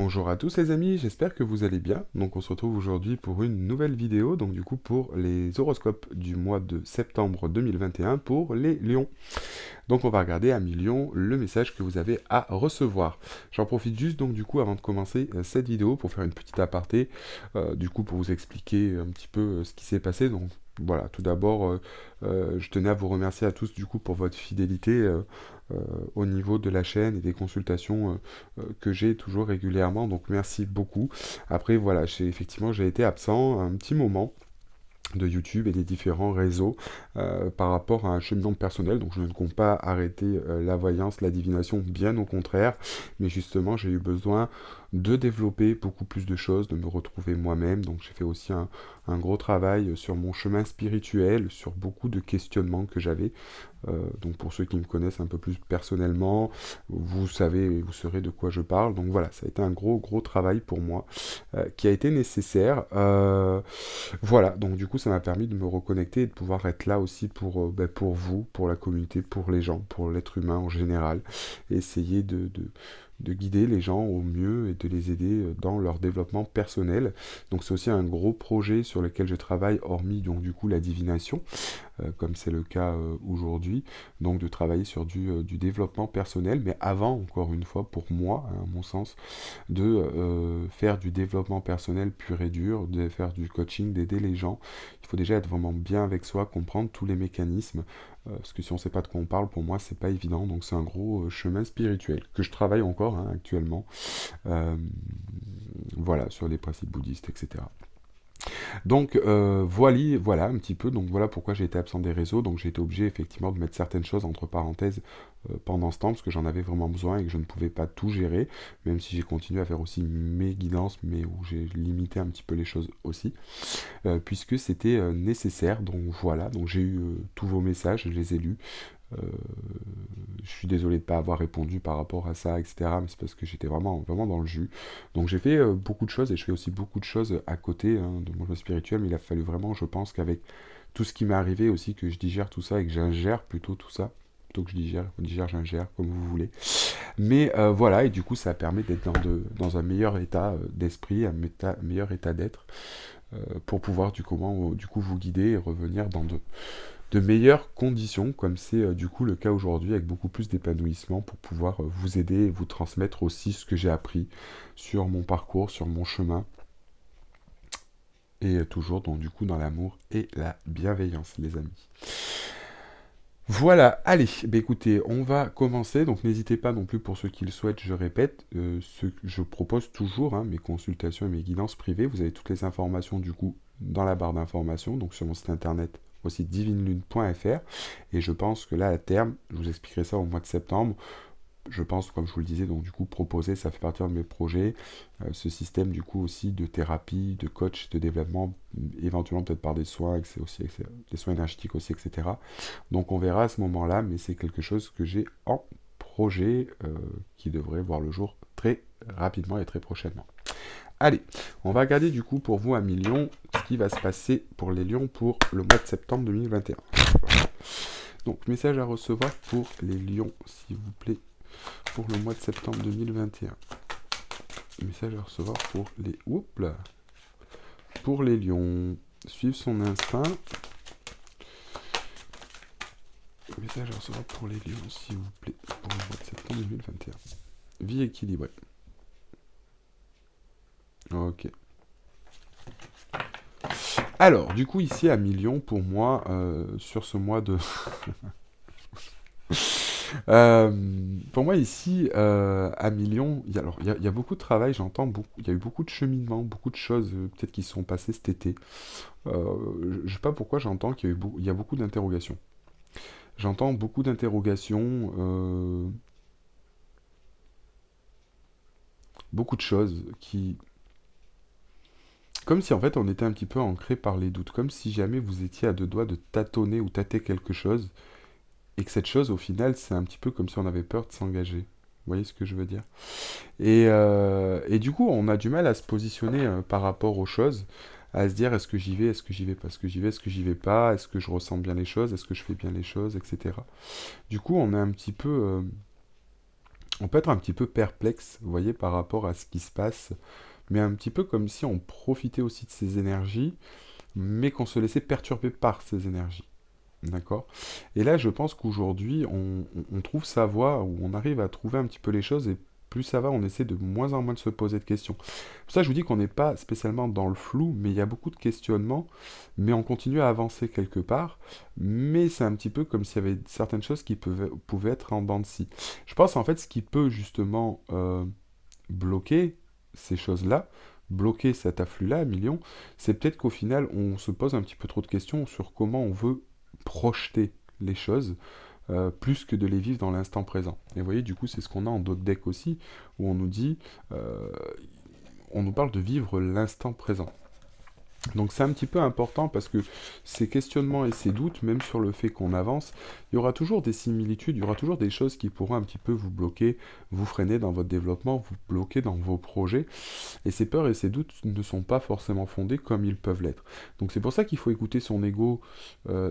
Bonjour à tous les amis, j'espère que vous allez bien. Donc on se retrouve aujourd'hui pour une nouvelle vidéo, donc du coup pour les horoscopes du mois de septembre 2021 pour les lions. Donc on va regarder à mi-lion le message que vous avez à recevoir. J'en profite juste donc du coup avant de commencer cette vidéo pour faire une petite aparté, du coup pour vous expliquer un petit peu ce qui s'est passé. Donc voilà, tout d'abord je tenais à vous remercier à tous du coup pour votre fidélité euh, au niveau de la chaîne et des consultations que j'ai toujours régulièrement. Donc merci beaucoup. Après voilà, effectivement j'ai été absent un petit moment de YouTube et des différents réseaux par rapport à un cheminement personnel. Donc je ne compte pas arrêter la voyance, la divination, bien au contraire. Mais justement, j'ai eu besoin de développer beaucoup plus de choses, de me retrouver moi-même. Donc j'ai fait aussi un gros travail sur mon chemin spirituel, sur beaucoup de questionnements que j'avais. Donc pour ceux qui me connaissent un peu plus personnellement, vous savez, vous saurez de quoi je parle. Donc voilà, ça a été un gros travail pour moi qui a été nécessaire. Voilà, donc du coup ça m'a permis de me reconnecter et de pouvoir être là aussi pour vous, pour la communauté, pour les gens, pour l'être humain en général. Et essayer de guider les gens au mieux et de les aider dans leur développement personnel. Donc c'est aussi un gros projet sur lequel je travaille, hormis donc du coup la divination comme c'est le cas aujourd'hui, donc de travailler sur du développement personnel, mais avant, encore une fois, pour moi, à mon sens, de faire du développement personnel pur et dur, de faire du coaching, d'aider les gens. Il faut déjà être vraiment bien avec soi, comprendre tous les mécanismes, parce que si on ne sait pas de quoi on parle, pour moi, c'est pas évident, donc c'est un gros chemin spirituel, que je travaille encore hein, actuellement, euh, voilà, sur les principes bouddhistes, etc. Donc voilà un petit peu, donc voilà pourquoi j'ai été absent des réseaux, donc j'ai été obligé effectivement de mettre certaines choses entre parenthèses pendant ce temps, parce que j'en avais vraiment besoin et que je ne pouvais pas tout gérer, même si j'ai continué à faire aussi mes guidances, mais où j'ai limité un petit peu les choses aussi, puisque c'était nécessaire, donc voilà, donc j'ai eu tous vos messages, je les ai lus, euh, je suis désolé de ne pas avoir répondu par rapport à ça, etc. Mais c'est parce que j'étais vraiment dans le jus. Donc j'ai fait beaucoup de choses et je fais aussi beaucoup de choses à côté hein, de mon jeu spirituel. Mais il a fallu vraiment, je pense qu'avec tout ce qui m'est arrivé aussi, que je digère tout ça et que j'ingère plutôt tout ça. Plutôt que je digère, j'ingère, comme vous voulez. Mais voilà, et du coup ça permet d'être dans un meilleur état d'esprit, meilleur état d'être, pour pouvoir du coup vous guider et revenir dans de meilleures conditions, comme c'est du coup le cas aujourd'hui, avec beaucoup plus d'épanouissement pour pouvoir vous aider et vous transmettre aussi ce que j'ai appris sur mon parcours, sur mon chemin, et toujours donc du coup dans l'amour et la bienveillance, les amis. Voilà, allez, bah écoutez, on va commencer, donc n'hésitez pas non plus pour ceux qui le souhaitent, je répète, je propose toujours hein, mes consultations et mes guidances privées, vous avez toutes les informations du coup dans la barre d'informations, donc sur mon site internet aussi divinelune.fr, et je pense que là à terme, je vous expliquerai ça au mois de septembre, je pense, comme je vous le disais, donc du coup proposer, ça fait partie de mes projets, ce système du coup aussi de thérapie, de coach, de développement, éventuellement peut-être par des soins, des soins énergétiques aussi, etc. Donc on verra à ce moment-là, mais c'est quelque chose que j'ai en projet qui devrait voir le jour très rapidement et très prochainement. Allez, on va regarder du coup pour vous à million ce qui va se passer pour les lions pour le mois de septembre 2021. Donc message à recevoir pour les lions, s'il vous plaît, pour le mois de septembre 2021. Message à recevoir pour les... Oups là. Pour les lions. Suivre son instinct. Message à recevoir pour les lions, s'il vous plaît, pour le mois de septembre 2021. Vie équilibrée. Ok. Alors, du coup, ici à million, pour moi, sur ce mois de... pour moi, ici, à million, il y a beaucoup de travail, j'entends beaucoup, il y a eu beaucoup de cheminement, beaucoup de choses peut-être qui se sont passées cet été. Je ne sais pas pourquoi j'entends il y a beaucoup d'interrogations. J'entends beaucoup d'interrogations, beaucoup de choses qui... Comme si en fait on était un petit peu ancré par les doutes, comme si jamais vous étiez à deux doigts de tâtonner ou tâter quelque chose, et que cette chose au final c'est un petit peu comme si on avait peur de s'engager. Vous voyez ce que je veux dire? Et du coup on a du mal à se positionner par rapport aux choses, à se dire est-ce que j'y vais pas, est-ce que j'y vais, est-ce que j'y vais pas, est-ce que je ressens bien les choses, est-ce que je fais bien les choses, etc. Du coup on est un petit peu on peut être un petit peu perplexe, vous voyez, par rapport à ce qui se passe, mais un petit peu comme si on profitait aussi de ces énergies, mais qu'on se laissait perturber par ces énergies. D'accord? Et là, je pense qu'aujourd'hui, on trouve sa voie, ou on arrive à trouver un petit peu les choses, et plus ça va, on essaie de moins en moins de se poser de questions. Pour ça, je vous dis qu'on n'est pas spécialement dans le flou, mais il y a beaucoup de questionnements, mais on continue à avancer quelque part, mais c'est un petit peu comme s'il y avait certaines choses qui pouvaient être en dents de scie. Je pense en fait ce qui peut justement bloquer ces choses-là, bloquer cet afflux-là à millions, c'est peut-être qu'au final, on se pose un petit peu trop de questions sur comment on veut projeter les choses, plus que de les vivre dans l'instant présent. Et vous voyez, du coup, c'est ce qu'on a en d'autres decks aussi, où on nous dit, on nous parle de vivre l'instant présent. Donc c'est un petit peu important parce que ces questionnements et ces doutes, même sur le fait qu'on avance, il y aura toujours des similitudes, il y aura toujours des choses qui pourront un petit peu vous bloquer, vous freiner dans votre développement, vous bloquer dans vos projets. Et ces peurs et ces doutes ne sont pas forcément fondés comme ils peuvent l'être. Donc c'est pour ça qu'il faut écouter son ego,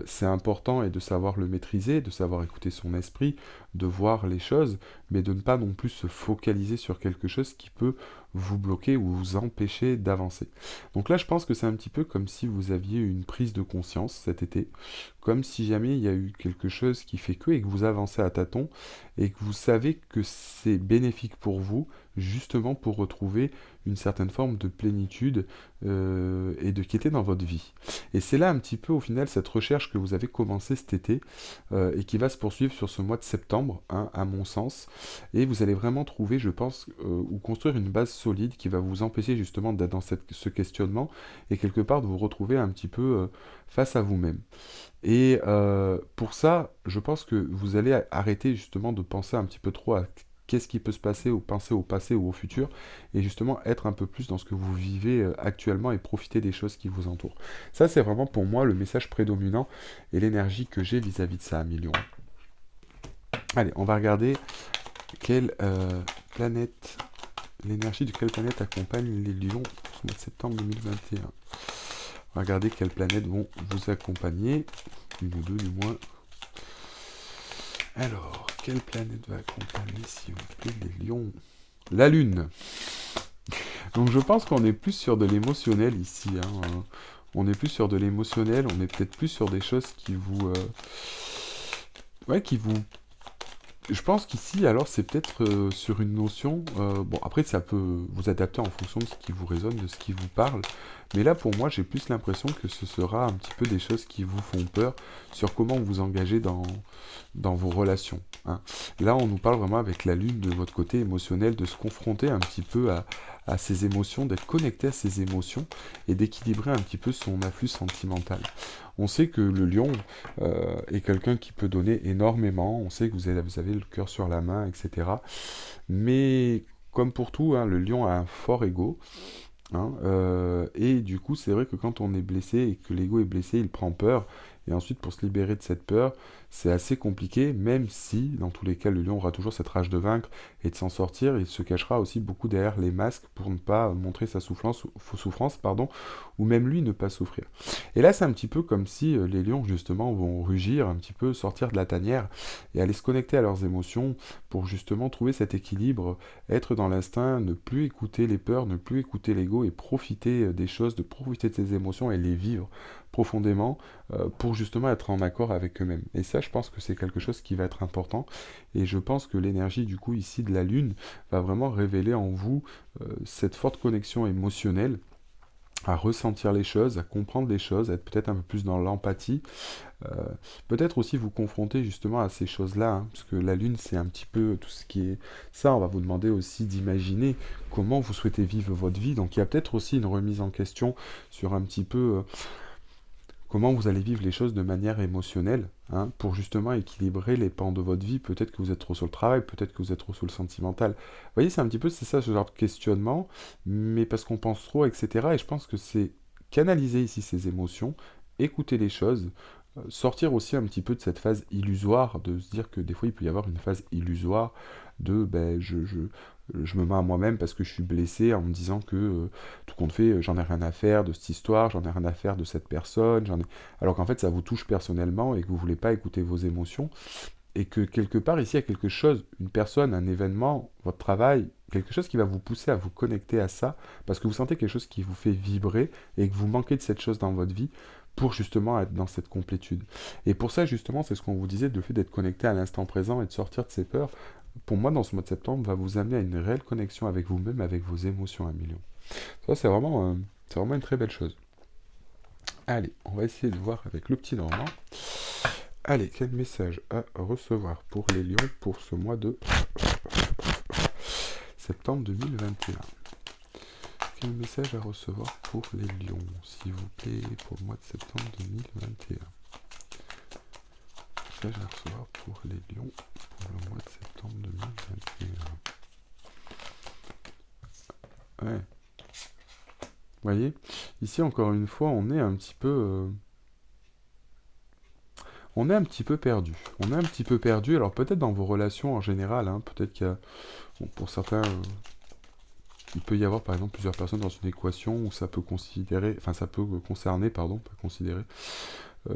c'est important, et de savoir le maîtriser, de savoir écouter son esprit, de voir les choses, mais de ne pas non plus se focaliser sur quelque chose qui peut vous bloquer ou vous empêcher d'avancer. Donc là, je pense que c'est un petit peu comme si vous aviez une prise de conscience cet été, comme si jamais il y a eu quelque chose qui fait que, et que vous avancez à tâtons, et que vous savez que c'est bénéfique pour vous, justement pour retrouver une certaine forme de plénitude et de quiéter dans votre vie. Et c'est là un petit peu au final cette recherche que vous avez commencé cet été et qui va se poursuivre sur ce mois de septembre, hein, à mon sens. Et vous allez vraiment trouver, je pense, ou construire une base solide qui va vous empêcher justement d'être dans ce questionnement et quelque part de vous retrouver un petit peu face à vous-même. Et pour ça, je pense que vous allez arrêter justement de penser un petit peu trop à qu'est-ce qui peut se passer, ou penser au passé ou au futur, et justement être un peu plus dans ce que vous vivez actuellement et profiter des choses qui vous entourent. Ça, c'est vraiment pour moi le message prédominant et l'énergie que j'ai vis-à-vis de ça, à millions. Allez, on va regarder quelle planète, l'énergie de quelle planète accompagne les lions pour ce mois de septembre 2021. On va regarder quelles planètes vont vous accompagner, une ou deux du moins. Alors, quelle planète va accompagner, s'il vous plaît, les lions? La Lune. Donc je pense qu'on est plus sur de l'émotionnel ici, hein. On est plus sur de l'émotionnel, on est peut-être plus sur des choses qui vous... ouais, qui vous... Je pense qu'ici, alors, c'est peut-être sur une notion... bon, après, ça peut vous adapter en fonction de ce qui vous résonne, de ce qui vous parle. Mais là, pour moi, j'ai plus l'impression que ce sera un petit peu des choses qui vous font peur sur comment vous engagez dans vos relations, hein. Là, on nous parle vraiment avec la lune de votre côté émotionnel, de se confronter un petit peu à ses émotions, d'être connecté à ses émotions et d'équilibrer un petit peu son afflux sentimental. On sait que le lion est quelqu'un qui peut donner énormément, on sait que vous avez le cœur sur la main, etc. Mais comme pour tout, hein, le lion a un fort ego. Hein, et du coup, c'est vrai que quand on est blessé et que l'ego est blessé, il prend peur. Et ensuite, pour se libérer de cette peur, c'est assez compliqué, même si, dans tous les cas, le lion aura toujours cette rage de vaincre et de s'en sortir. Il se cachera aussi beaucoup derrière les masques pour ne pas montrer sa souffrance, pardon, ou même lui ne pas souffrir. Et là, c'est un petit peu comme si les lions, justement, vont rugir, un petit peu sortir de la tanière et aller se connecter à leurs émotions pour justement trouver cet équilibre, être dans l'instinct, ne plus écouter les peurs, ne plus écouter l'ego et profiter des choses, de profiter de ses émotions et les vivre profondément pour justement être en accord avec eux-mêmes. Et ça, je pense que c'est quelque chose qui va être important. Et je pense que l'énergie du coup ici de la Lune va vraiment révéler en vous cette forte connexion émotionnelle à ressentir les choses, à comprendre les choses, à être peut-être un peu plus dans l'empathie, euh, peut-être aussi vous confronter justement à ces choses-là, hein, parce que la Lune c'est un petit peu tout ce qui est ça, on va vous demander aussi d'imaginer comment vous souhaitez vivre votre vie, donc il y a peut-être aussi une remise en question sur un petit peu comment vous allez vivre les choses de manière émotionnelle, hein, pour justement équilibrer les pans de votre vie. Peut-être que vous êtes trop sur le travail, peut-être que vous êtes trop sur le sentimental. Vous voyez, c'est un petit peu, c'est ça, ce genre de questionnement, mais parce qu'on pense trop, etc. Et je pense que c'est canaliser ici ces émotions, écouter les choses, sortir aussi un petit peu de cette phase illusoire, de se dire que des fois il peut y avoir une phase illusoire de ben, je me mens à moi-même parce que je suis blessé en me disant que tout compte fait, j'en ai rien à faire de cette histoire, j'en ai rien à faire de cette personne, alors qu'en fait ça vous touche personnellement et que vous voulez pas écouter vos émotions. et que quelque part ici il y a quelque chose, une personne, un événement, votre travail, quelque chose qui va vous pousser à vous connecter à ça, parce que vous sentez quelque chose qui vous fait vibrer et que vous manquez de cette chose dans votre vie pour justement être dans cette complétude. Et pour ça justement, c'est ce qu'on vous disait, le fait d'être connecté à l'instant présent et de sortir de ses peurs, pour moi dans ce mois de septembre, va vous amener à une réelle connexion avec vous-même, avec vos émotions à million. Ça c'est vraiment une très belle chose. Allez, on va essayer de voir avec le petit Normand. Allez, quel message à recevoir pour les lions pour ce mois de septembre 2021? Quel message à recevoir pour les lions, s'il vous plaît, pour le mois de septembre 2021? Message à recevoir pour les lions pour le mois de septembre 2021. Ouais. Vous voyez, ici encore une fois, on est un petit peu... on est un petit peu perdu. On est un petit peu perdu, alors peut-être dans vos relations en général, hein, peut-être qu'il y a... Bon, pour certains... il peut y avoir par exemple plusieurs personnes dans une équation où ça peut considérer, enfin ça peut concerner, pardon, pas considérer,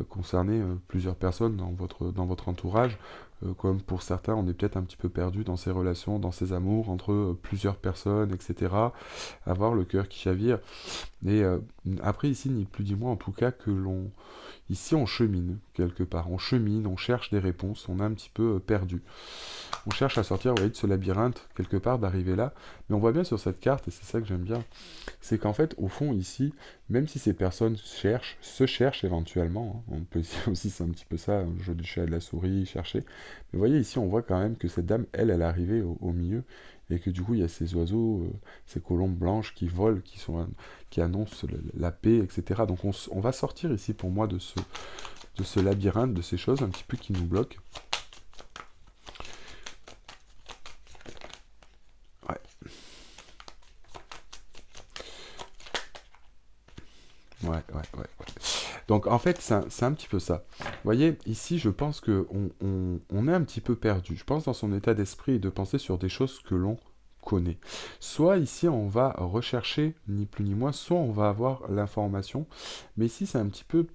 concerner plusieurs personnes dans votre entourage. Comme pour certains, on est peut-être un petit peu perdu dans ses relations, dans ses amours, entre plusieurs personnes, etc. Avoir le cœur qui chavire. Et après ici, ni plus ni moins en tout cas que l'on... Ici, on chemine quelque part, on chemine, on cherche des réponses, on est un petit peu perdu. On cherche à sortir, vous voyez, de ce labyrinthe, quelque part, d'arriver là. Mais on voit bien sur cette carte, et c'est ça que j'aime bien, c'est qu'en fait, au fond, ici, même si ces personnes se cherchent éventuellement, hein, on peut dire aussi, c'est un petit peu ça, un jeu du chat et de la souris, chercher. Mais vous voyez, ici, on voit quand même que cette dame, elle est arrivée au milieu, et que du coup, il y a ces oiseaux, ces colombes blanches qui volent, qui annoncent la paix, etc. Donc on va sortir ici, pour moi, de ce labyrinthe, de ces choses un petit peu qui nous bloquent. Ouais. Ouais. Donc en fait, c'est un petit peu ça. Vous voyez, ici, je pense que on est un petit peu perdu. Je pense dans son état d'esprit de penser sur des choses que l'on connaît. Soit ici, on va rechercher, ni plus ni moins, soit on va avoir l'information. Mais ici, c'est un petit peu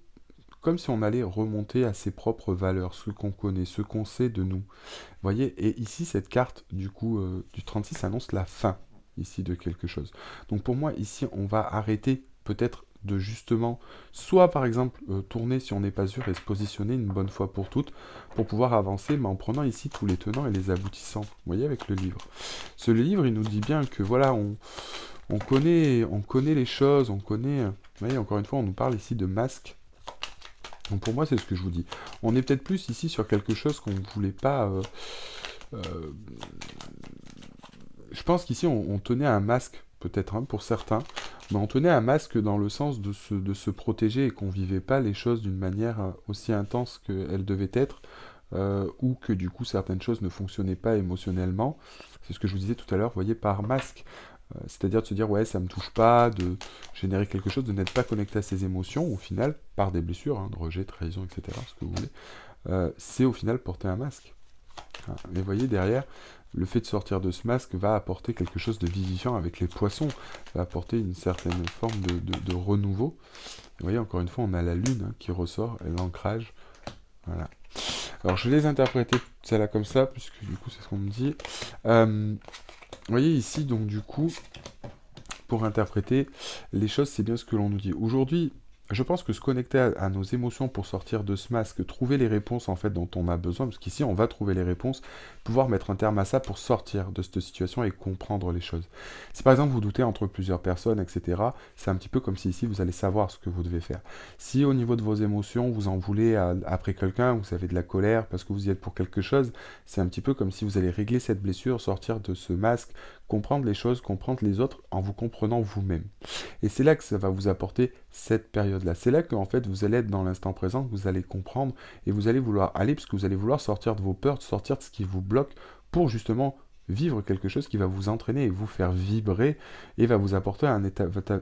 comme si on allait remonter à ses propres valeurs, ce qu'on connaît, ce qu'on sait de nous. Vous voyez, et ici, cette carte, du coup, du 36 annonce la fin, ici, de quelque chose. Donc pour moi, ici, on va arrêter peut-être de justement, soit par exemple, tourner si on n'est pas sûr et se positionner une bonne fois pour toutes, pour pouvoir avancer, mais en prenant ici tous les tenants et les aboutissants. Vous voyez, avec le livre. Ce livre, il nous dit bien que voilà, on connaît les choses, on connaît... Vous voyez, encore une fois, on nous parle ici de masque. Donc pour moi, c'est ce que je vous dis. On est peut-être plus ici sur quelque chose qu'on ne voulait pas... je pense qu'ici, on tenait un masque, peut-être hein, pour certains, mais on tenait un masque dans le sens de se protéger et qu'on vivait pas les choses d'une manière aussi intense qu'elles devaient être, ou que du coup certaines choses ne fonctionnaient pas émotionnellement. C'est ce que je vous disais tout à l'heure, vous voyez, par masque. C'est-à-dire de se dire, ouais, ça me touche pas, de générer quelque chose, de n'être pas connecté à ses émotions, au final, par des blessures, hein, de rejet, trahison, etc., ce que vous voulez, c'est au final porter un masque. Hein. Et vous voyez, derrière, le fait de sortir de ce masque va apporter quelque chose de vivifiant avec les poissons, va apporter une certaine forme de renouveau. Vous voyez, encore une fois, on a la lune hein, qui ressort, et l'ancrage, voilà. Alors, je vais les interpréter celle-là comme ça, puisque du coup, c'est ce qu'on me dit. Vous voyez ici, donc du coup, pour interpréter les choses, c'est bien ce que l'on nous dit. Aujourd'hui, je pense que se connecter à nos émotions pour sortir de ce masque, trouver les réponses en fait dont on a besoin, parce qu'ici on va trouver les réponses, pouvoir mettre un terme à ça pour sortir de cette situation et comprendre les choses. Si par exemple vous doutez entre plusieurs personnes, etc., c'est un petit peu comme si ici vous allez savoir ce que vous devez faire. Si au niveau de vos émotions, vous en voulez après quelqu'un, vous avez de la colère parce que vous y êtes pour quelque chose, c'est un petit peu comme si vous allez régler cette blessure, sortir de ce masque, comprendre les choses, comprendre les autres en vous comprenant vous-même. Et c'est là que ça va vous apporter cette période-là. C'est là qu'en fait vous allez être dans l'instant présent, que vous allez comprendre et vous allez vouloir aller, parce que vous allez vouloir sortir de vos peurs, sortir de ce qui vous bloque pour justement vivre quelque chose qui va vous entraîner et vous faire vibrer et va vous apporter un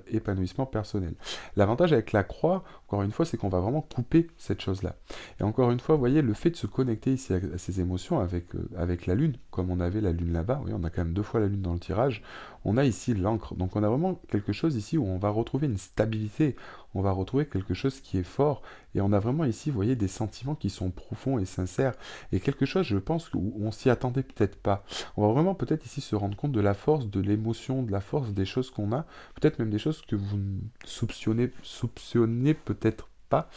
épanouissement personnel. L'avantage avec la croix, encore une fois, c'est qu'on va vraiment couper cette chose-là. Et encore une fois, vous voyez, le fait de se connecter ici à ces émotions avec la lune, comme on avait la lune là-bas, oui, on a quand même 2 fois la lune dans le tirage, on a ici l'encre. Donc on a vraiment quelque chose ici où on va retrouver une stabilité, on va retrouver quelque chose qui est fort, et on a vraiment ici, vous voyez, des sentiments qui sont profonds et sincères, et quelque chose, je pense, où on s'y attendait peut-être pas. On va vraiment peut-être ici se rendre compte de la force, de l'émotion, de la force des choses qu'on a, peut-être même des choses que vous ne soupçonnez peut-être pas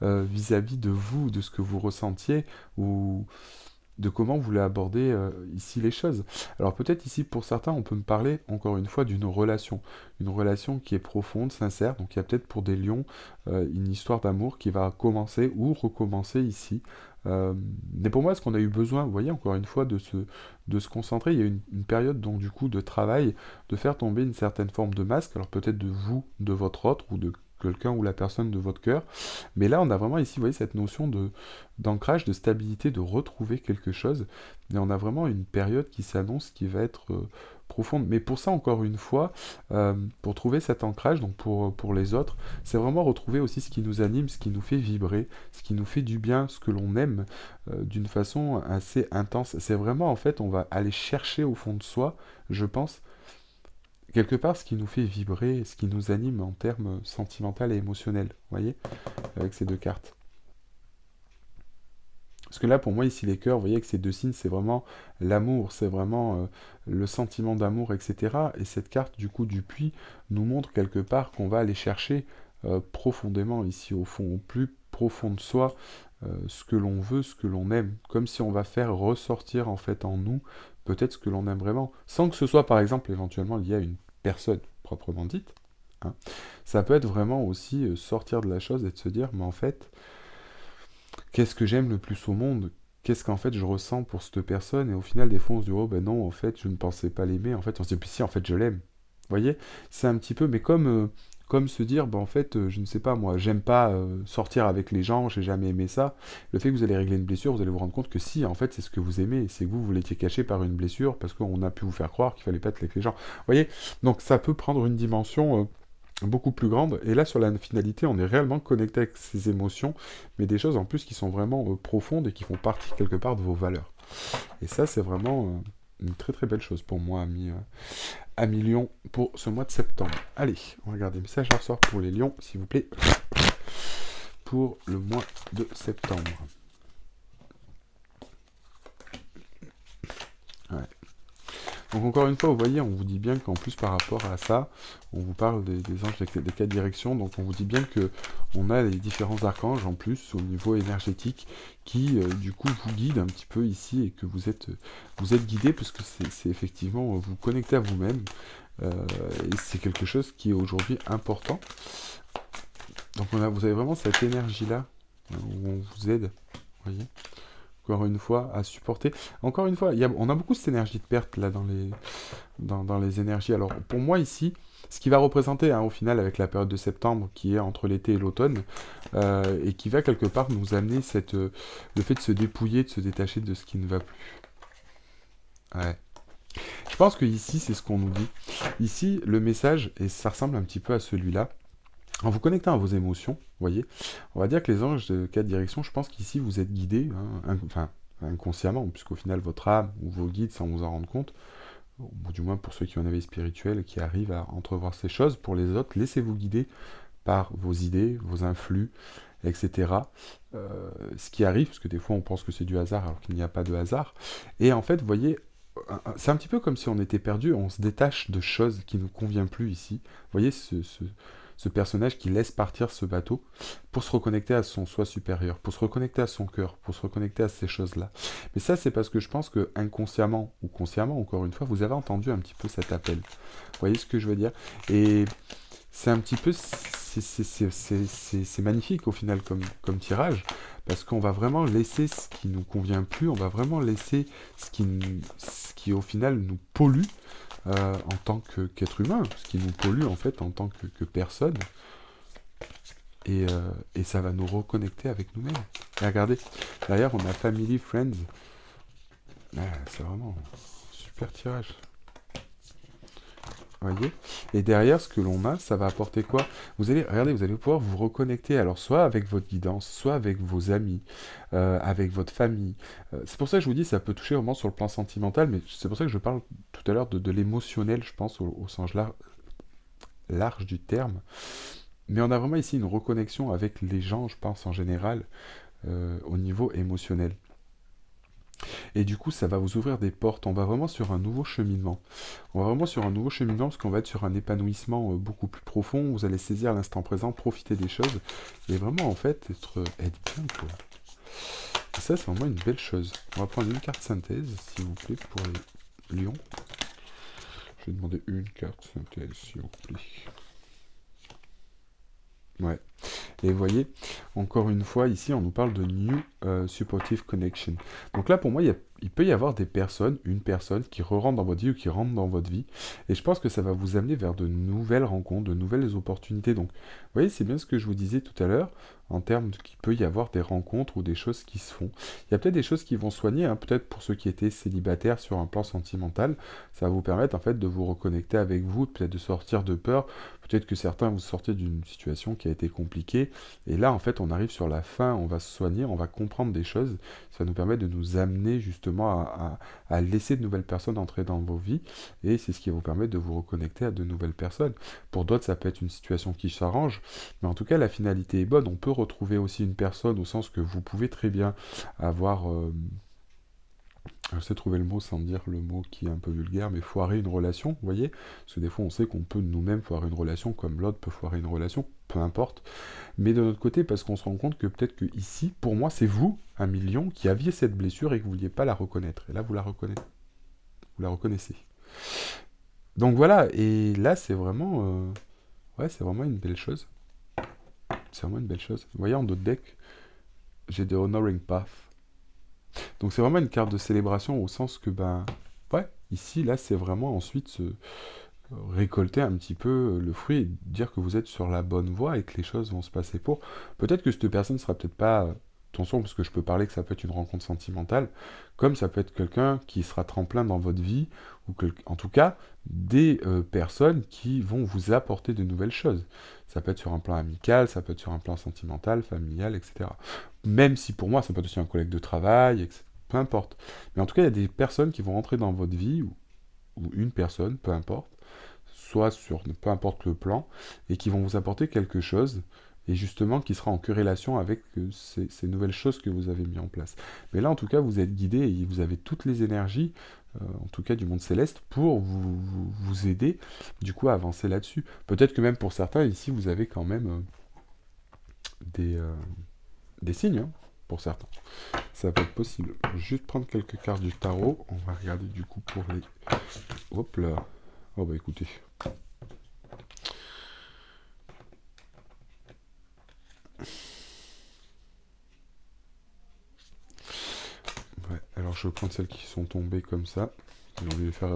vis-à-vis de vous, de ce que vous ressentiez, ou de comment vous voulez aborder ici les choses. Alors peut-être ici pour certains on peut me parler encore une fois d'une relation, une relation qui est profonde, sincère, donc il y a peut-être pour des lions une histoire d'amour qui va commencer ou recommencer ici. Mais pour moi, est-ce qu'on a eu besoin, vous voyez, encore une fois, de se concentrer? Il y a une période donc du coup de travail, de faire tomber une certaine forme de masque, alors peut-être de vous, de votre autre, ou de quelqu'un ou la personne de votre cœur. Mais là, on a vraiment ici, vous voyez, cette notion d'ancrage, de stabilité, de retrouver quelque chose. Et on a vraiment une période qui s'annonce qui va être profonde. Mais pour ça, encore une fois, pour trouver cet ancrage, donc pour les autres, c'est vraiment retrouver aussi ce qui nous anime, ce qui nous fait vibrer, ce qui nous fait du bien, ce que l'on aime d'une façon assez intense. C'est vraiment, en fait, on va aller chercher au fond de soi, je pense, quelque part ce qui nous fait vibrer, ce qui nous anime en termes sentimental et émotionnels, vous voyez, avec ces deux cartes. Parce que là, pour moi, ici, les cœurs, vous voyez, avec ces deux signes, c'est vraiment l'amour, c'est vraiment le sentiment d'amour, etc. Et cette carte, du coup, du puits, nous montre quelque part qu'on va aller chercher profondément, ici, au fond, au plus profond de soi, ce que l'on veut, ce que l'on aime. Comme si on va faire ressortir, en fait, en nous, peut-être ce que l'on aime vraiment. Sans que ce soit, par exemple, éventuellement lié à une personne proprement dite. Hein. Ça peut être vraiment aussi sortir de la chose et de se dire, mais en fait, qu'est-ce que j'aime le plus au monde? Qu'est-ce qu'en fait je ressens pour cette personne? Et au final, des fois, on se dit, oh ben non, en fait, je ne pensais pas l'aimer. En fait, on se dit, puis si, en fait, je l'aime. Vous voyez? C'est un petit peu, mais comme se dire, ben en fait, je ne sais pas, moi, j'aime pas sortir avec les gens, j'ai jamais aimé ça. Le fait que vous allez régler une blessure, vous allez vous rendre compte que si, en fait, c'est ce que vous aimez. C'est que vous l'étiez caché par une blessure parce qu'on a pu vous faire croire qu'il fallait pas être avec les gens. Vous voyez? Donc, ça peut prendre une dimension beaucoup plus grande. Et là, sur la finalité, on est réellement connecté avec ses émotions, mais des choses en plus qui sont vraiment profondes et qui font partie quelque part de vos valeurs. Et ça, c'est vraiment une très très belle chose pour moi, ami Lion, pour ce mois de septembre. Allez, on va regarder. Message à ressort pour les lions, s'il vous plaît, pour le mois de septembre. Ouais. Donc encore une fois, vous voyez, on vous dit bien qu'en plus par rapport à ça, on vous parle des anges des quatre directions, donc on vous dit bien que on a les différents archanges en plus au niveau énergétique qui du coup vous guident un petit peu ici et que vous êtes guidé parce que c'est effectivement vous connectez à vous-même et c'est quelque chose qui est aujourd'hui important. Donc vous avez vraiment cette énergie-là où on vous aide, vous voyez. Encore une fois, à supporter. Encore une fois, on a beaucoup cette énergie de perte là dans les énergies. Alors pour moi ici, ce qui va représenter au final avec la période de septembre qui est entre l'été et l'automne, et qui va quelque part nous amener le fait de se dépouiller, de se détacher de ce qui ne va plus. Ouais. Je pense que ici c'est ce qu'on nous dit. Ici, le message, et ça ressemble un petit peu à celui-là, en vous connectant à vos émotions, vous voyez, on va dire que les anges de quatre directions, je pense qu'ici vous êtes guidés, enfin inconsciemment, puisqu'au final votre âme ou vos guides, sans vous en rendre compte, ou du moins pour ceux qui ont un éveil spirituel, qui arrivent à entrevoir ces choses, pour les autres, laissez-vous guider par vos idées, vos influx, etc. Ce qui arrive, parce que des fois on pense que c'est du hasard alors qu'il n'y a pas de hasard, et en fait, vous voyez, c'est un petit peu comme si on était perdu, on se détache de choses qui ne nous conviennent plus ici. Vous voyez ce personnage qui laisse partir ce bateau pour se reconnecter à son soi supérieur, pour se reconnecter à son cœur, pour se reconnecter à ces choses-là. Mais ça, c'est parce que je pense que inconsciemment ou consciemment, encore une fois, vous avez entendu un petit peu cet appel. Vous voyez ce que je veux dire? Et c'est un petit peu, c'est magnifique au final comme tirage, parce qu'on va vraiment laisser ce qui nous convient plus, on va vraiment laisser ce qui au final nous pollue en tant qu'être humain, ce qui nous pollue en fait en tant que personne, et ça va nous reconnecter avec nous-mêmes. Et regardez, derrière on a Family, Friends, c'est vraiment un super tirage. Voyez? Et derrière, ce que l'on a, ça va apporter quoi? Vous allez, regardez, vous allez pouvoir vous reconnecter, alors soit avec votre guidance, soit avec vos amis, avec votre famille. C'est pour ça que je vous dis, ça peut toucher vraiment sur le plan sentimental, mais c'est pour ça que je parle tout à l'heure de l'émotionnel, je pense, au sens large du terme. Mais on a vraiment ici une reconnexion avec les gens, je pense, en général, au niveau émotionnel. Et du coup, ça va vous ouvrir des portes. On va vraiment sur un nouveau cheminement. On va vraiment sur un nouveau cheminement parce qu'on va être sur un épanouissement beaucoup plus profond. Vous allez saisir l'instant présent, profiter des choses et vraiment en fait être bien quoi. Et ça, c'est vraiment une belle chose. On va prendre une carte synthèse, s'il vous plaît, pour les lions. Je vais demander une carte synthèse, s'il vous plaît. Ouais. Et vous voyez, encore une fois, ici, on nous parle de New Supportive Connection. Donc là, pour moi, il peut y avoir des personnes, une personne qui re-rentre dans votre vie ou qui rentre dans votre vie. Et je pense que ça va vous amener vers de nouvelles rencontres, de nouvelles opportunités. Donc, vous voyez, c'est bien ce que je vous disais tout à l'heure, en termes qu'il peut y avoir des rencontres ou des choses qui se font. Il y a peut-être des choses qui vont soigner, hein, peut-être pour ceux qui étaient célibataires sur un plan sentimental. Ça va vous permettre, en fait, de vous reconnecter avec vous, peut-être de sortir de peur. Peut-être que certains vous sortez d'une situation qui a été compliquée. Et là, en fait, on arrive sur la fin, on va se soigner, on va comprendre des choses. Ça nous permet de nous amener justement à laisser de nouvelles personnes entrer dans vos vies. Et c'est ce qui va vous permettre de vous reconnecter à de nouvelles personnes. Pour d'autres, ça peut être une situation qui s'arrange. Mais en tout cas, la finalité est bonne. On peut retrouver aussi une personne au sens que vous pouvez très bien avoir... je sais trouver le mot sans dire le mot qui est un peu vulgaire, mais foirer une relation, vous voyez? Parce que des fois, on sait qu'on peut nous-mêmes foirer une relation, comme l'autre peut foirer une relation, peu importe. Mais de notre côté, parce qu'on se rend compte que peut-être que ici, pour moi, c'est vous, 1 million, qui aviez cette blessure et que vous ne vouliez pas la reconnaître. Et là, vous la reconnaissez. Vous la reconnaissez. Donc voilà, et là, c'est vraiment... ouais, c'est vraiment une belle chose. C'est vraiment une belle chose. Vous voyez, en d'autres decks, j'ai des Honoring Path. Donc c'est vraiment une carte de célébration au sens que, ben, ouais, ici, là, c'est vraiment ensuite récolter un petit peu le fruit et dire que vous êtes sur la bonne voie et que les choses vont se passer pour. Peut-être que cette personne ne sera peut-être pas, attention, parce que je peux parler que ça peut être une rencontre sentimentale, comme ça peut être quelqu'un qui sera tremplin dans votre vie, ou en tout cas, des personnes qui vont vous apporter de nouvelles choses. Ça peut être sur un plan amical, ça peut être sur un plan sentimental, familial, etc. Même si pour moi, ça peut être aussi un collègue de travail, etc. Peu importe. Mais en tout cas, il y a des personnes qui vont rentrer dans votre vie, ou une personne, peu importe, soit sur peu importe le plan, et qui vont vous apporter quelque chose, et justement qui sera en corrélation avec ces nouvelles choses que vous avez mis en place. Mais là, en tout cas, vous êtes guidé et vous avez toutes les énergies, en tout cas du monde céleste, pour vous aider, du coup, à avancer là-dessus. Peut-être que même pour certains, ici, vous avez quand même des signes, hein, pour certains. Ça peut être possible. Je vais juste prendre quelques cartes du tarot. On va regarder du coup pour les... Hop là. Oh bah écoutez. Ouais, alors je vais prendre celles qui sont tombées comme ça. J'ai envie de les faire,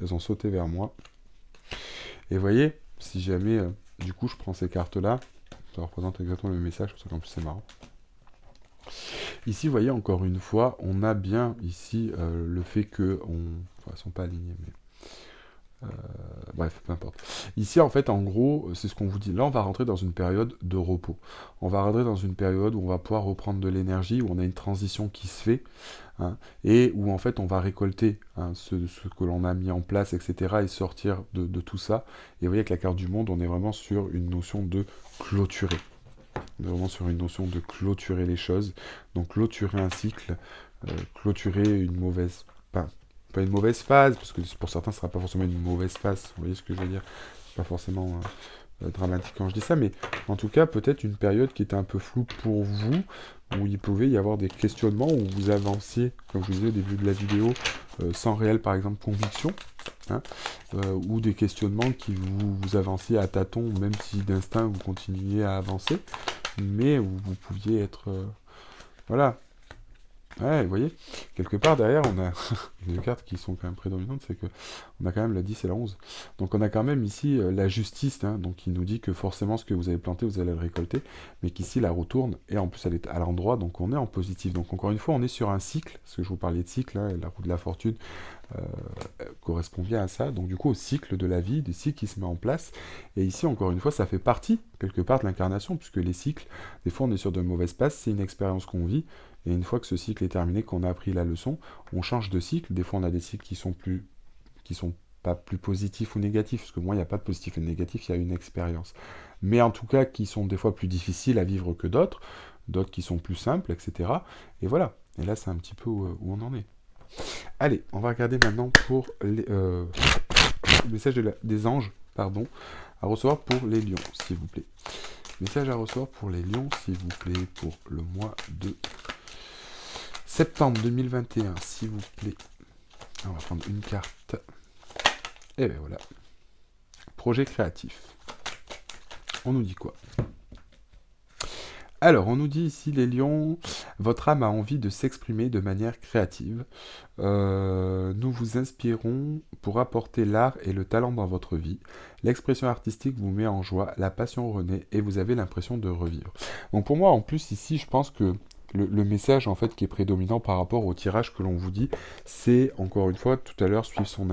elles ont sauté vers moi. Et vous voyez, si jamais, du coup, je prends ces cartes-là, ça représente exactement le même message, parce qu'en plus c'est marrant. Ici, vous voyez, encore une fois, on a bien ici le fait que enfin, elles sont pas alignées, mais... bref, peu importe. Ici, en fait, en gros, c'est ce qu'on vous dit. Là, on va rentrer dans une période de repos. On va rentrer dans une période où on va pouvoir reprendre de l'énergie, où on a une transition qui se fait, hein, et où, en fait, on va récolter hein, ce que l'on a mis en place, etc., et sortir de tout ça. Et vous voyez, avec la carte du monde, on est vraiment sur une notion de clôturer. On est vraiment sur une notion de clôturer les choses. Donc, clôturer un cycle, clôturer une mauvaise... pas une mauvaise phase, parce que pour certains, ce sera pas forcément une mauvaise phase, vous voyez ce que je veux dire? C'est pas forcément dramatique quand je dis ça, mais en tout cas, peut-être une période qui était un peu floue pour vous, où il pouvait y avoir des questionnements, où vous avanciez, comme je vous disais au début de la vidéo, sans réelle, par exemple, conviction, hein, ou des questionnements qui vous avanciez à tâtons, même si d'instinct, vous continuiez à avancer, mais où vous pouviez être... voilà. Ouais, vous voyez, quelque part derrière, on a les deux cartes qui sont quand même prédominantes, c'est que on a quand même la 10 et la 11. Donc on a quand même ici la justice, hein, donc qui nous dit que forcément ce que vous avez planté, vous allez le récolter, mais qu'ici la roue tourne, et en plus elle est à l'endroit, donc on est en positif. Donc encore une fois, on est sur un cycle, parce que je vous parlais de cycle, hein, la roue de la fortune euh, correspond bien à ça, donc du coup au cycle de la vie, des cycles qui se met en place, et ici encore une fois, ça fait partie, quelque part, de l'incarnation, puisque les cycles, des fois on est sur de mauvaises passes, c'est une expérience qu'on vit, et une fois que ce cycle est terminé, qu'on a appris la leçon, on change de cycle. Des fois, on a des cycles qui sont pas plus positifs ou négatifs, parce que moi, il n'y a pas de positif et de négatif, il y a une expérience. Mais en tout cas, qui sont des fois plus difficiles à vivre que d'autres, d'autres qui sont plus simples, etc. Et voilà. Et là, c'est un petit peu où on en est. Allez, on va regarder maintenant pour le message des anges, pardon, à recevoir pour les lions, s'il vous plaît. Message à recevoir pour les lions, s'il vous plaît, pour le mois de septembre 2021, s'il vous plaît. On va prendre une carte. Et bien voilà. Projet créatif. On nous dit quoi? Alors, on nous dit ici, les lions, votre âme a envie de s'exprimer de manière créative. Nous vous inspirons pour apporter l'art et le talent dans votre vie. L'expression artistique vous met en joie, la passion renaît et vous avez l'impression de revivre. Donc pour moi, en plus, ici, je pense que le message en fait qui est prédominant par rapport au tirage que l'on vous dit, c'est encore une fois tout à l'heure suivre son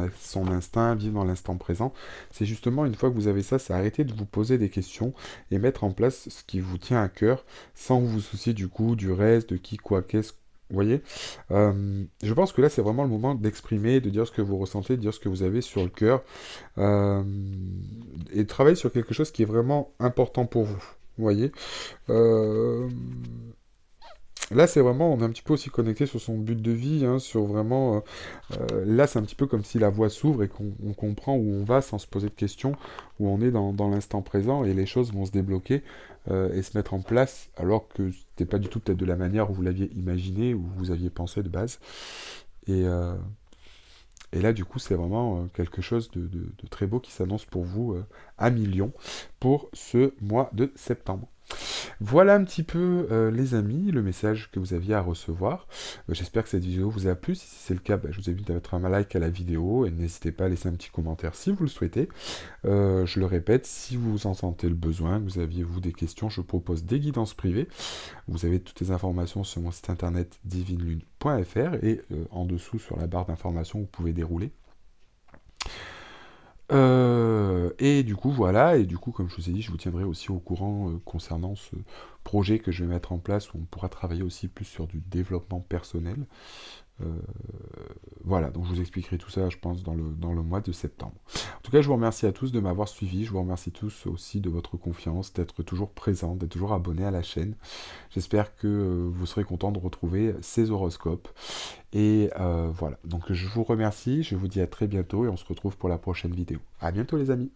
instinct, vivre dans l'instant présent. C'est justement une fois que vous avez ça, c'est arrêter de vous poser des questions et mettre en place ce qui vous tient à cœur sans vous soucier du coup du reste, de qui, quoi, qu'est-ce. Vous voyez. Je pense que là c'est vraiment le moment d'exprimer, de dire ce que vous ressentez, de dire ce que vous avez sur le cœur euh, et de travailler sur quelque chose qui est vraiment important pour vous. Vous voyez. Euh, Là, c'est vraiment, on est un petit peu aussi connecté sur son but de vie, hein, sur vraiment... là, c'est un petit peu comme si la voie s'ouvre et qu'on on comprend où on va sans se poser de questions, où on est dans l'instant présent et les choses vont se débloquer et se mettre en place, alors que c'était pas du tout peut-être de la manière où vous l'aviez imaginé, où vous aviez pensé de base. Et, euh, et là, du coup, c'est vraiment quelque chose de très beau qui s'annonce pour vous à millions pour ce mois de septembre. Voilà un petit peu, les amis, le message que vous aviez à recevoir. J'espère que cette vidéo vous a plu. Si c'est le cas, je vous invite à mettre un like à la vidéo et n'hésitez pas à laisser un petit commentaire si vous le souhaitez. Je le répète, si vous en sentez le besoin, que vous aviez vous des questions, je propose des guidances privées. Vous avez toutes les informations sur mon site internet divinelune.fr et en dessous sur la barre d'informations, vous pouvez dérouler. Et du coup, voilà, et du coup, comme je vous ai dit, je vous tiendrai aussi au courant concernant ce projet que je vais mettre en place où on pourra travailler aussi plus sur du développement personnel. Euh, voilà, donc je vous expliquerai tout ça, je pense, dans le mois de septembre. En tout cas, je vous remercie à tous de m'avoir suivi, je vous remercie tous aussi de votre confiance, d'être toujours présent, d'être toujours abonné à la chaîne. J'espère que vous serez contents de retrouver ces horoscopes. Et voilà, donc je vous remercie, je vous dis à très bientôt et on se retrouve pour la prochaine vidéo. À bientôt les amis!